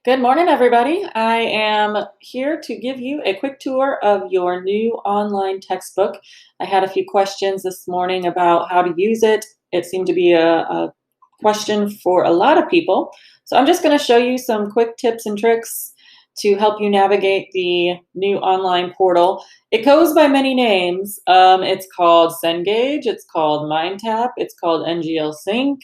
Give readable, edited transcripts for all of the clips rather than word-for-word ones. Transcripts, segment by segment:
Good morning, everybody. I am here to give you a quick tour of your new online textbook. I had a few questions this morning about how to use it. It seemed to be a question for a lot of people. So I'm just going to show you some quick tips and tricks to help you navigate the new online portal. It goes by many names. It's called Cengage, it's called MindTap, it's called NGL Sync,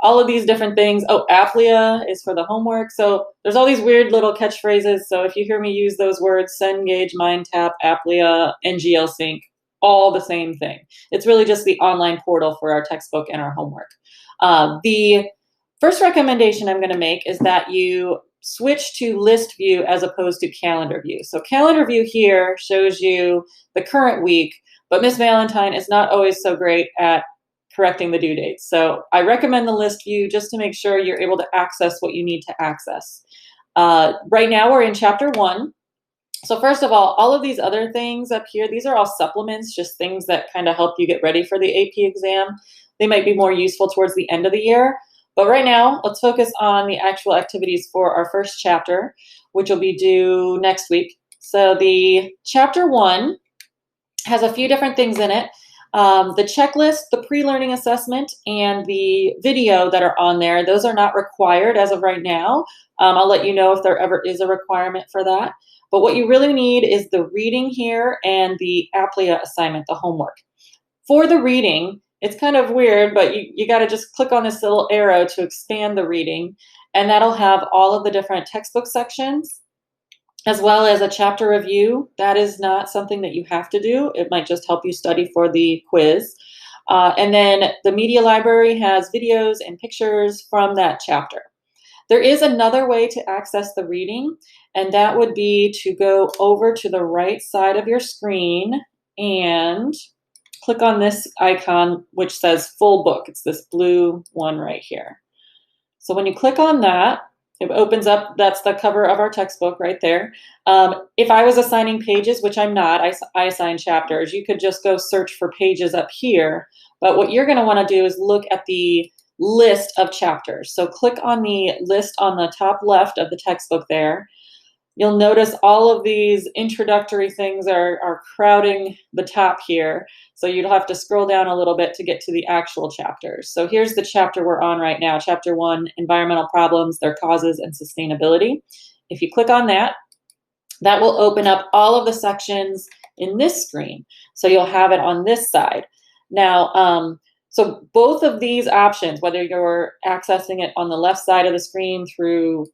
all of these different things. Oh, Aplia is for the homework. So there's all these weird little catchphrases. So if you hear me use those words, Cengage, MindTap, Aplia, NGL Sync, all the same thing. It's really just the online portal for our textbook and our homework. The first recommendation I'm going to make is that you switch to list view as opposed to calendar view. So calendar view here shows you the current week, but Miss Valentine is not always so great at correcting the due dates. So I recommend the list view just to make sure you're able to access what you need to access. Right now we're in chapter 1. So first of all of these other things up here, these are all supplements, just things that kind of help you get ready for the AP exam. They might be more useful towards the end of the year. But right now, let's focus on the actual activities for our first chapter, which will be due next week. So the chapter 1 has a few different things in it. The checklist, the pre-learning assessment, and the video that are on there, those are not required as of right now. I'll let you know if there ever is a requirement for that. But what you really need is the reading here and the Aplia assignment, the homework. For the reading, it's kind of weird, but you got to just click on this little arrow to expand the reading, and that'll have all of the different textbook sections, as well as a chapter review. That is not something that you have to do. It might just help you study for the quiz. And then the media library has videos and pictures from that chapter. There is another way to access the reading, and that would be to go over to the right side of your screen and click on this icon, which says full book. It's this blue one right here. So when you click on that, it opens up, that's the cover of our textbook right there. If I was assigning pages, which I'm not, I assign chapters, you could just go search for pages up here. But what you're going to want to do is look at the list of chapters. So click on the list on the top left of the textbook there. You'll notice all of these introductory things are crowding the top here. So you'd have to scroll down a little bit to get to the actual chapters. So here's the chapter we're on right now, Chapter 1, Environmental Problems, Their Causes, and Sustainability. If you click on that, that will open up all of the sections in this screen. So you'll have it on this side. Now, so both of these options, whether you're accessing it on the left side of the screen through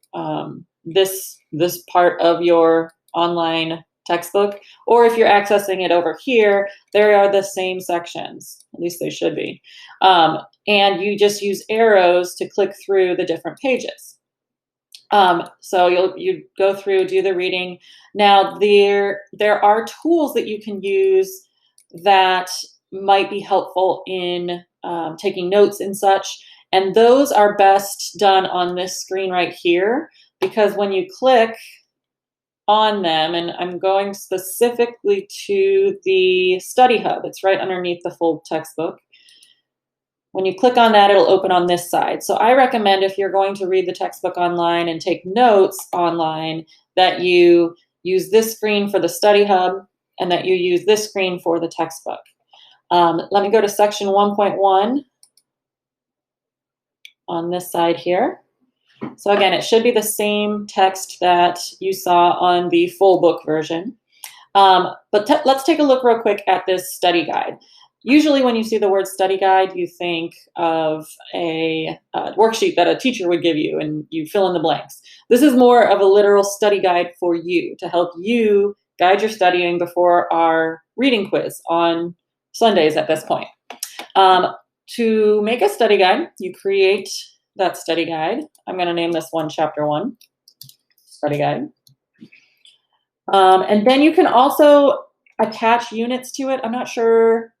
this part of your online textbook, or if you're accessing it over here, there are the same sections, at least they should be. And you just use arrows to click through the different pages. So you go through, do the reading. Now there are tools that you can use that might be helpful in taking notes and such, and those are best done on this screen right here, because when you click on them, and I'm going specifically to the study hub, it's right underneath the full textbook. When you click on that, it'll open on this side. So I recommend, if you're going to read the textbook online and take notes online, that you use this screen for the study hub and that you use this screen for the textbook. Let me go to section 1.1 on this side here. So again, it should be the same text that you saw on the full book version. But let's take a look real quick at this study guide. Usually when you see the word study guide, you think of a worksheet that a teacher would give you and you fill in the blanks. This is more of a literal study guide for you, to help you guide your studying before our reading quiz on Sundays at this point. To make a study guide, you create that study guide. I'm going to name this one Chapter 1 study guide. And then you can also attach units to it. I'm not sure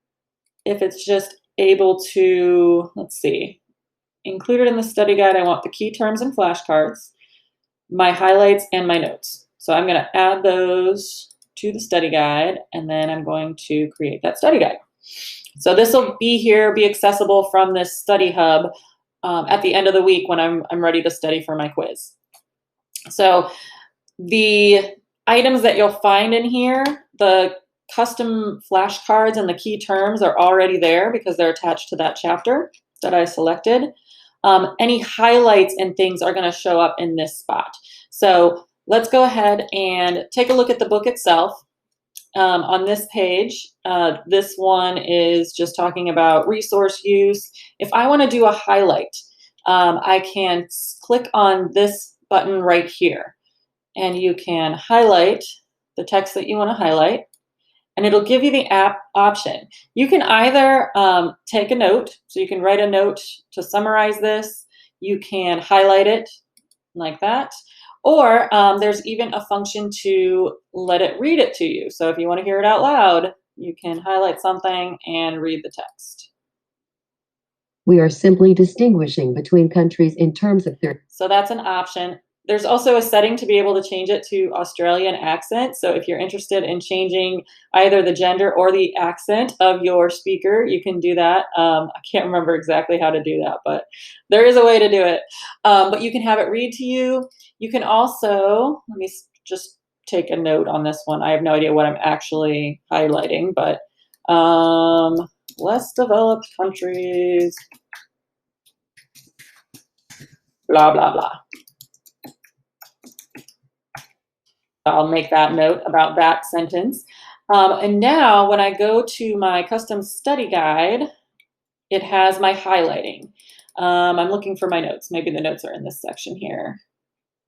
if it's just able to, let's see, included in the study guide, I want the key terms and flashcards, my highlights, and my notes. So I'm going to add those to the study guide, and then I'm going to create that study guide. So this will be accessible from this study hub at the end of the week when I'm ready to study for my quiz. So the items that you'll find in here, the custom flashcards and the key terms are already there because they're attached to that chapter that I selected. Any highlights and things are going to show up in this spot. So let's go ahead and take a look at the book itself. On this page, this one is just talking about resource use. If I want to do a highlight, I can click on this button right here, and you can highlight the text that you want to highlight, and it'll give you the app option. You can either take a note, so you can write a note to summarize this. You can highlight it like that. Or there's even a function to let it read it to you. So if you want to hear it out loud, you can highlight something and read the text. We are simply distinguishing between countries in terms of their... So that's an option. There's also a setting to be able to change it to Australian accent. So if you're interested in changing either the gender or the accent of your speaker, you can do that. I can't remember exactly how to do that, but there is a way to do it. But you can have it read to you. You can also, let me just take a note on this one. I have no idea what I'm actually highlighting, but less developed countries, blah, blah, blah. I'll make that note about that sentence. And now when I go to my custom study guide, it has my highlighting. I'm looking for my notes. Maybe the notes are in this section here.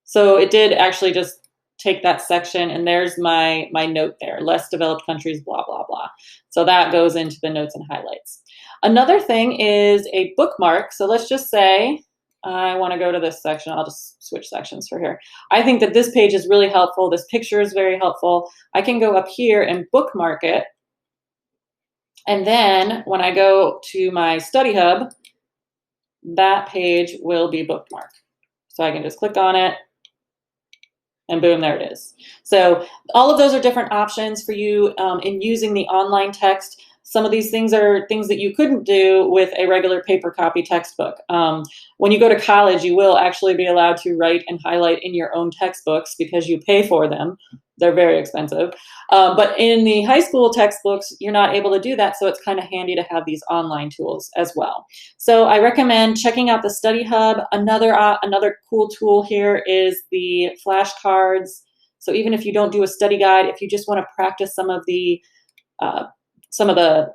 So it did actually just take that section, and there's my note there, less developed countries, blah, blah, blah. So that goes into the notes and highlights. Another thing is a bookmark. So let's just say I want to go to this section. I'll just switch sections for here. I think that this page is really helpful. This picture is very helpful. I can go up here and bookmark it. And then when I go to my study hub, that page will be bookmarked. So I can just click on it, and boom, there it is. So all of those are different options for you in using the online text. Some of these things are things that you couldn't do with a regular paper copy textbook. When you go to college, you will actually be allowed to write and highlight in your own textbooks because you pay for them. They're very expensive. But in the high school textbooks, you're not able to do that, so it's kind of handy to have these online tools as well. So I recommend checking out the Study Hub. Another cool tool here is the flashcards. So even if you don't do a study guide, if you just want to practice some of the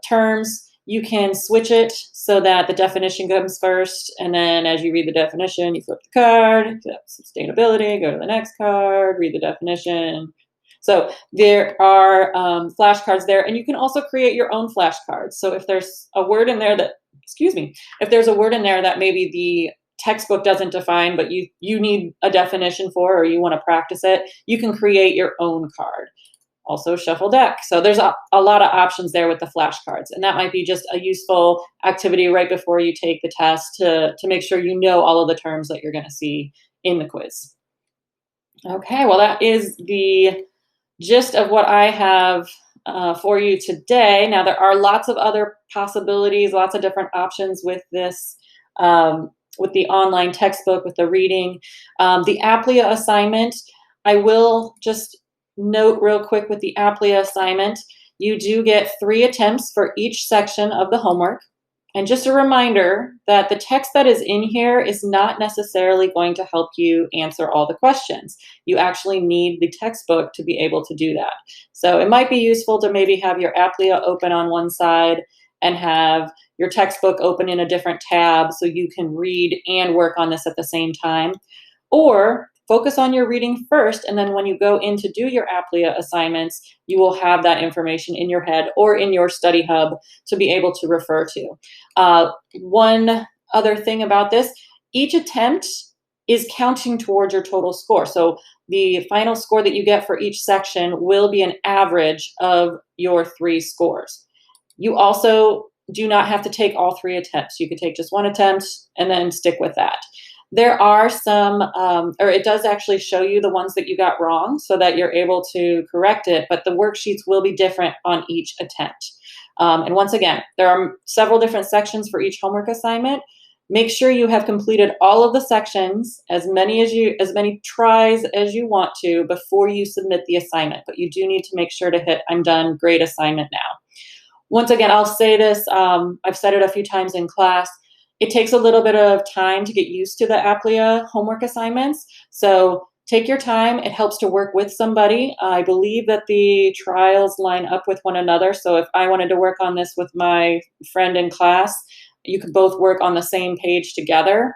terms, you can switch it so that the definition comes first, and then as you read the definition, you flip the card, sustainability, go to the next card, read the definition. So there are flashcards there, and you can also create your own flashcards. So if there's a word in there that, if there's a word in there that maybe the textbook doesn't define, but you need a definition for, or you want to practice it, you can create your own card. Also shuffle deck. So there's a lot of options there with the flashcards, and that might be just a useful activity right before you take the test to make sure you know all of the terms that you're going to see in the quiz. Okay, well, that is the gist of what I have for you today. Now, there are lots of other possibilities, lots of different options with this, with the online textbook, with the reading. The APLIA assignment, I will just note real quick with the APLIA assignment, you do get 3 attempts for each section of the homework. And just a reminder that the text that is in here is not necessarily going to help you answer all the questions. You actually need the textbook to be able to do that. So it might be useful to maybe have your APLIA open on one side and have your textbook open in a different tab so you can read and work on this at the same time. Or focus on your reading first, and then when you go in to do your APLIA assignments, you will have that information in your head or in your study hub to be able to refer to. One other thing about this, each attempt is counting towards your total score. So the final score that you get for each section will be an average of your 3 scores. You also do not have to take all 3 attempts. You could take just 1 attempt and then stick with that. There are some, or it does actually show you the ones that you got wrong so that you're able to correct it, but the worksheets will be different on each attempt. And once again, there are several different sections for each homework assignment. Make sure you have completed all of the sections, as many tries as you want to before you submit the assignment. But you do need to make sure to hit I'm done, great assignment now. Once again, I'll say this, I've said it a few times in class. It takes a little bit of time to get used to the APLEA homework assignments. So take your time. It helps to work with somebody. I believe that the trials line up with one another. So if I wanted to work on this with my friend in class, you could both work on the same page together.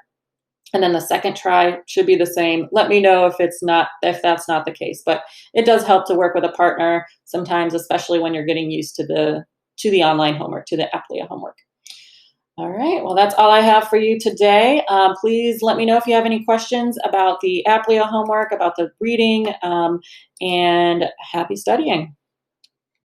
And then the second try should be the same. Let me know if that's not the case. But it does help to work with a partner sometimes, especially when you're getting used to the online homework, to the APLEA homework. All right, well, that's all I have for you today. Please let me know if you have any questions about the APLEA homework, about the reading, and happy studying.